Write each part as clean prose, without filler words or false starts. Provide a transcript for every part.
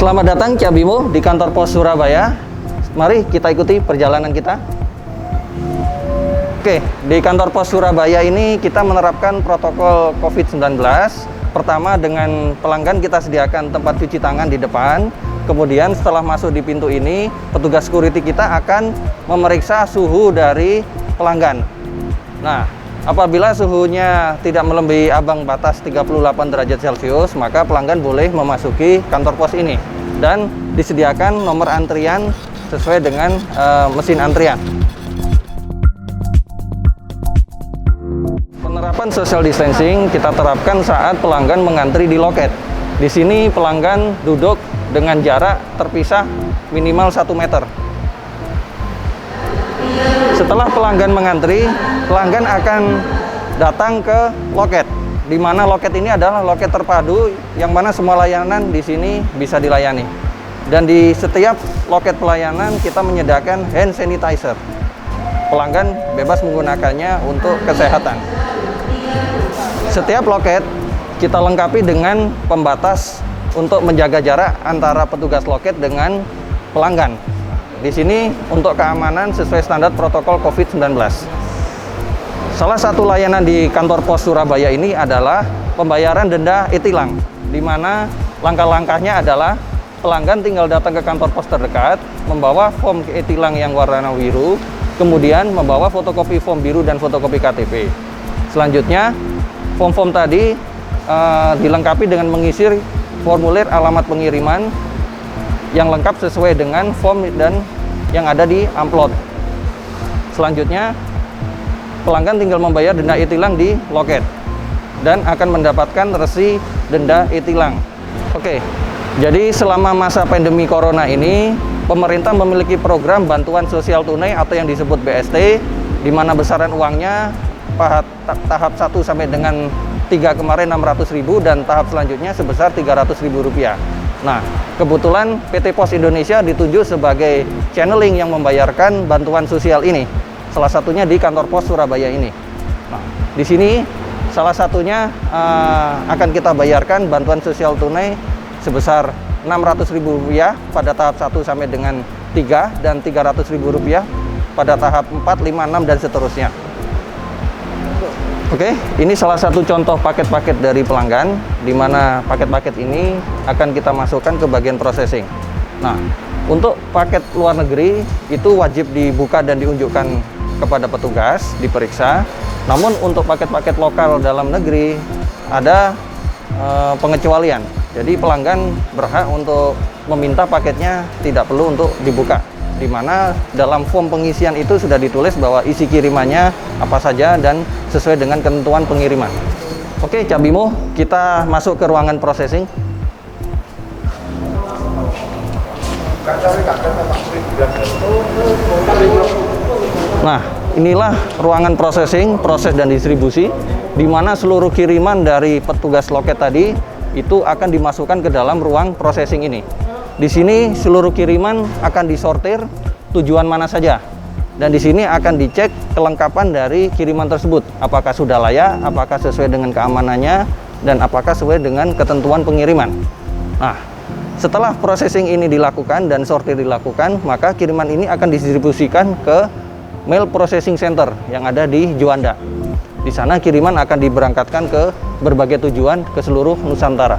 Selamat datang Cabimo di kantor pos Surabaya. Mari kita ikuti perjalanan kita. Oke, di kantor pos Surabaya ini kita menerapkan protokol COVID-19. Pertama, dengan pelanggan kita sediakan tempat cuci tangan di depan. Kemudian setelah masuk di pintu ini, petugas security kita akan memeriksa suhu dari pelanggan. Nah, apabila suhunya tidak melebihi ambang batas 38 derajat Celcius, maka pelanggan boleh memasuki kantor pos ini. Dan disediakan nomor antrian sesuai dengan mesin antrian. Penerapan social distancing kita terapkan saat pelanggan mengantri di loket. Di sini pelanggan duduk dengan jarak terpisah minimal 1 meter. Setelah pelanggan mengantri, pelanggan akan datang ke loket, di mana loket ini adalah loket terpadu yang mana semua layanan di sini bisa dilayani. Dan di setiap loket pelayanan kita menyediakan hand sanitizer. Pelanggan bebas menggunakannya untuk kesehatan. Setiap loket kita lengkapi dengan pembatas untuk menjaga jarak antara petugas loket dengan pelanggan. Di sini untuk keamanan sesuai standar protokol COVID-19. Salah satu layanan di kantor pos Surabaya ini adalah pembayaran denda e-tilang, di mana langkah-langkahnya adalah pelanggan tinggal datang ke kantor pos terdekat, membawa form e-tilang yang warna biru, kemudian membawa fotokopi form biru dan fotokopi KTP. Selanjutnya, form-form tadi dilengkapi dengan mengisi formulir alamat pengiriman yang lengkap sesuai dengan form dan yang ada di amplop. Selanjutnya, pelanggan tinggal membayar denda e-tilang di loket dan akan mendapatkan resi denda e-tilang. Oke, jadi selama masa pandemi corona ini, pemerintah memiliki program bantuan sosial tunai atau yang disebut BST, di mana besaran uangnya tahap 1 sampai dengan 3 kemarin 600.000 dan tahap selanjutnya sebesar Rp300.000. Nah, kebetulan PT Pos Indonesia ditunjuk sebagai channeling yang membayarkan bantuan sosial ini. Salah satunya di kantor pos Surabaya ini. Nah, di sini salah satunya akan kita bayarkan bantuan sosial tunai sebesar Rp600.000 pada tahap 1 sampai dengan 3 dan Rp300.000 pada tahap 4, 5, 6 dan seterusnya. Oke, ini salah satu contoh paket-paket dari pelanggan, di mana paket-paket ini akan kita masukkan ke bagian processing. Nah, untuk paket luar negeri itu wajib dibuka dan diunjukkan kepada petugas, diperiksa. Namun untuk paket-paket lokal dalam negeri ada pengecualian. Jadi pelanggan berhak untuk meminta paketnya tidak perlu untuk dibuka. Di mana dalam form pengisian itu sudah ditulis bahwa isi kirimannya apa saja dan sesuai dengan ketentuan pengiriman. Oke, Cabimo, kita masuk ke ruangan processing. Nah, inilah ruangan processing, proses dan distribusi, di mana seluruh kiriman dari petugas loket tadi itu akan dimasukkan ke dalam ruang processing ini. Di sini seluruh kiriman akan disortir tujuan mana saja. Dan di sini akan dicek kelengkapan dari kiriman tersebut. Apakah sudah layak, apakah sesuai dengan keamanannya, dan apakah sesuai dengan ketentuan pengiriman. Nah, setelah processing ini dilakukan dan sortir dilakukan, maka kiriman ini akan didistribusikan ke Mail Processing Center yang ada di Juanda. Di sana kiriman akan diberangkatkan ke berbagai tujuan ke seluruh Nusantara.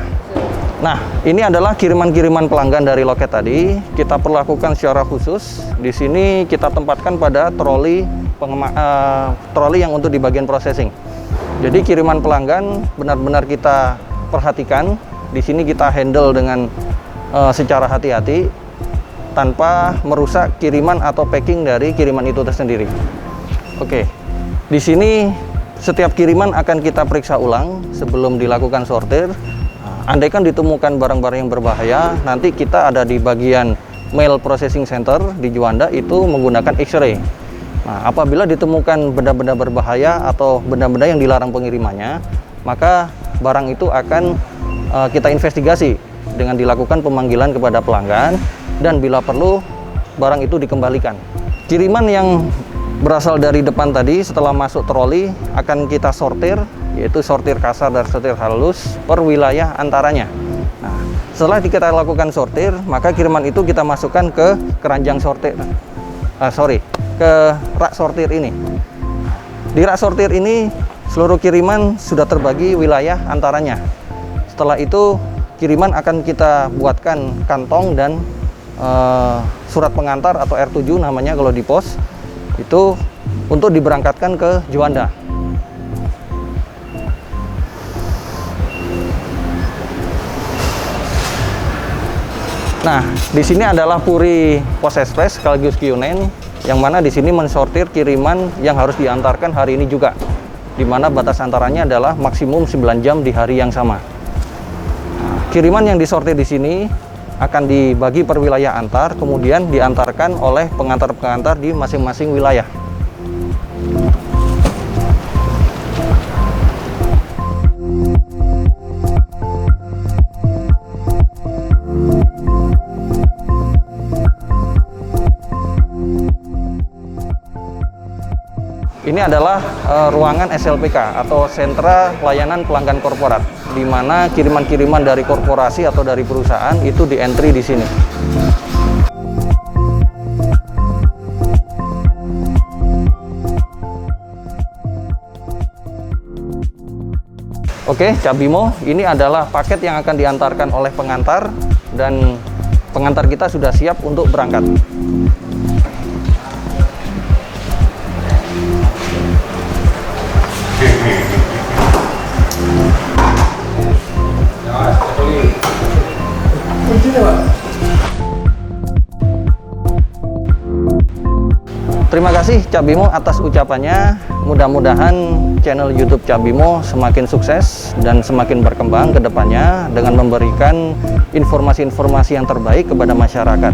Nah, ini adalah kiriman-kiriman pelanggan dari loket tadi. Kita perlakukan secara khusus. Di sini kita tempatkan pada troli yang untuk di bagian processing. Jadi kiriman pelanggan benar-benar kita perhatikan. Di sini kita handle dengan secara hati-hati tanpa merusak kiriman atau packing dari kiriman itu tersendiri. Oke, di sini setiap kiriman akan kita periksa ulang sebelum dilakukan sortir. Andaikan ditemukan barang-barang yang berbahaya, nanti kita ada di bagian Mail Processing Center di Juanda itu menggunakan X-ray. Nah, apabila ditemukan benda-benda berbahaya atau benda-benda yang dilarang pengirimannya, maka barang itu akan kita investigasi dengan dilakukan pemanggilan kepada pelanggan dan bila perlu barang itu dikembalikan. Kiriman yang berasal dari depan tadi setelah masuk troli akan kita sortir, yaitu sortir kasar dan sortir halus per wilayah antaranya. Nah, Setelah kita lakukan sortir, maka kiriman itu kita masukkan ke keranjang sortir. Ke rak sortir ini. Di rak sortir ini seluruh kiriman sudah terbagi wilayah antaranya. Setelah itu kiriman akan kita buatkan kantong dan surat pengantar atau R7 namanya kalau di pos, itu untuk diberangkatkan ke Juanda. Nah, di sini adalah Puri Pos Express sekaligus Q9, yang mana di sini mensortir kiriman yang harus diantarkan hari ini juga, di mana batas antaranya adalah maksimum 9 jam di hari yang sama. Nah, kiriman yang disortir di sini akan dibagi per wilayah antar, kemudian diantarkan oleh pengantar-pengantar di masing-masing wilayah. Ini adalah ruangan SLPK atau Sentra Layanan Pelanggan Korporat, di mana kiriman-kiriman dari korporasi atau dari perusahaan itu di-entry di sini. Oke, Cap Bimo, ini adalah paket yang akan diantarkan oleh pengantar, dan pengantar kita sudah siap untuk berangkat. Terima kasih Cap Bimo atas ucapannya. Mudah-mudahan channel YouTube Cap Bimo semakin sukses dan semakin berkembang ke depannya dengan memberikan informasi-informasi yang terbaik kepada masyarakat.